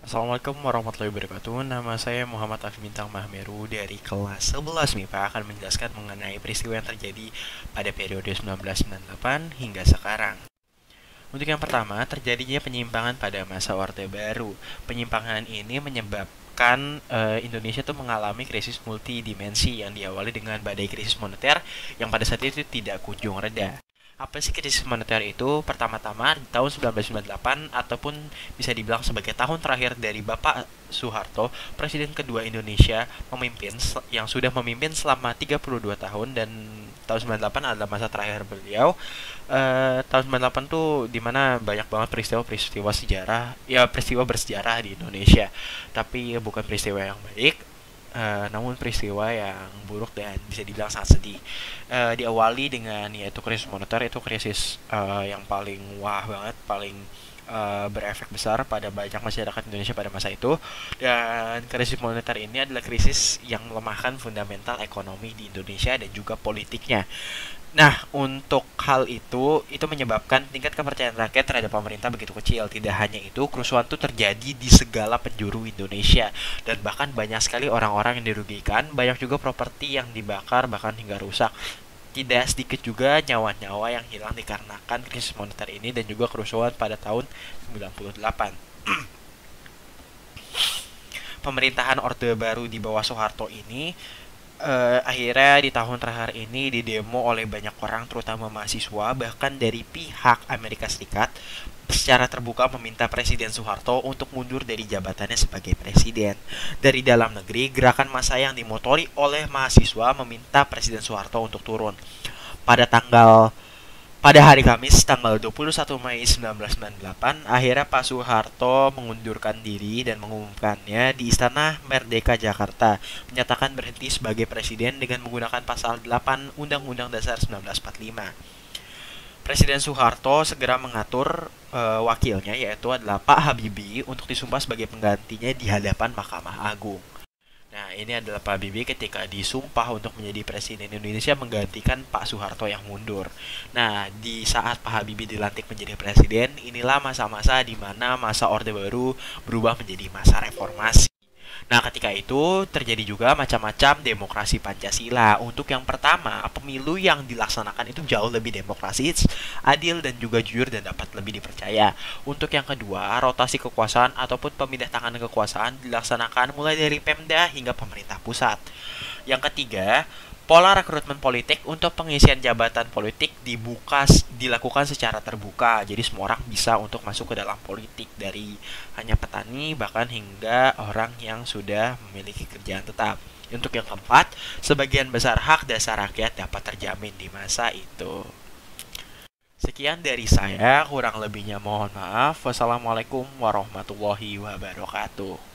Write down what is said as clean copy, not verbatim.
Assalamualaikum warahmatullahi wabarakatuh. Nama saya Muhammad Afi Bintang Mahmeru dari kelas 11 MIPA akan menjelaskan mengenai peristiwa yang terjadi pada periode 1998 hingga sekarang. Untuk yang pertama, terjadinya penyimpangan pada masa Orde Baru. Penyimpangan ini menyebabkan Indonesia tuh mengalami krisis multidimensi yang diawali dengan badai krisis moneter yang pada saat itu tidak kunjung reda. Apa sih krisis moneter itu? Pertama-tama di tahun 1998 ataupun bisa dibilang sebagai tahun terakhir dari Bapak Soeharto, Presiden kedua Indonesia yang sudah memimpin selama 32 tahun, dan tahun 98 adalah masa terakhir beliau. Tahun 98 tuh dimana banyak banget peristiwa-peristiwa sejarah, ya peristiwa bersejarah di Indonesia. Tapi bukan peristiwa yang baik, namun peristiwa yang buruk dan bisa dibilang sangat sedih. Diawali dengan yaitu krisis moneter, itu krisis yang paling wah banget, paling berefek besar pada banyak masyarakat Indonesia pada masa itu. Dan krisis moneter ini adalah krisis yang melemahkan fundamental ekonomi di Indonesia dan juga politiknya. Nah, untuk hal itu menyebabkan tingkat kepercayaan rakyat terhadap pemerintah begitu kecil. Tidak hanya itu, kerusuhan itu terjadi di segala penjuru Indonesia, dan bahkan banyak sekali orang-orang yang dirugikan, banyak juga properti yang dibakar bahkan hingga rusak. Tidak sedikit juga nyawa-nyawa yang hilang dikarenakan krisis moneter ini dan juga kerusuhan pada tahun 98. Pemerintahan Orde Baru di bawah Soeharto ini akhirnya di tahun terakhir ini didemo oleh banyak orang, terutama mahasiswa, bahkan dari pihak Amerika Serikat secara terbuka meminta Presiden Soeharto untuk mundur dari jabatannya sebagai presiden. Dari dalam negeri, gerakan massa yang dimotori oleh mahasiswa meminta Presiden Soeharto untuk turun. Pada tanggal pada hari Kamis tanggal 21 Mei 1998, akhirnya Pak Soeharto mengundurkan diri dan mengumumkannya di Istana Merdeka Jakarta, menyatakan berhenti sebagai presiden dengan menggunakan pasal 8 Undang-Undang Dasar 1945. Presiden Soeharto segera mengatur wakilnya, yaitu adalah Pak Habibie, untuk disumpah sebagai penggantinya di hadapan Mahkamah Agung. Nah, ini adalah Pak Habibie ketika disumpah untuk menjadi Presiden Indonesia menggantikan Pak Soeharto yang mundur. Nah, di saat Pak Habibie dilantik menjadi Presiden, inilah masa-masa di mana masa Orde Baru berubah menjadi masa reformasi. Nah, ketika itu terjadi juga macam-macam demokrasi Pancasila. Untuk yang pertama, pemilu yang dilaksanakan itu jauh lebih demokrasis, adil dan juga jujur dan dapat lebih dipercaya. Untuk yang kedua, rotasi kekuasaan ataupun pemindah tangan kekuasaan dilaksanakan mulai dari Pemda hingga pemerintah pusat. Yang ketiga, pola rekrutmen politik untuk pengisian jabatan politik dilakukan secara terbuka. Jadi semua orang bisa untuk masuk ke dalam politik, dari hanya petani bahkan hingga orang yang sudah memiliki kerjaan tetap. Untuk yang keempat, sebagian besar hak dasar rakyat dapat terjamin di masa itu. Sekian dari saya, kurang lebihnya mohon maaf. Wassalamualaikum warahmatullahi wabarakatuh.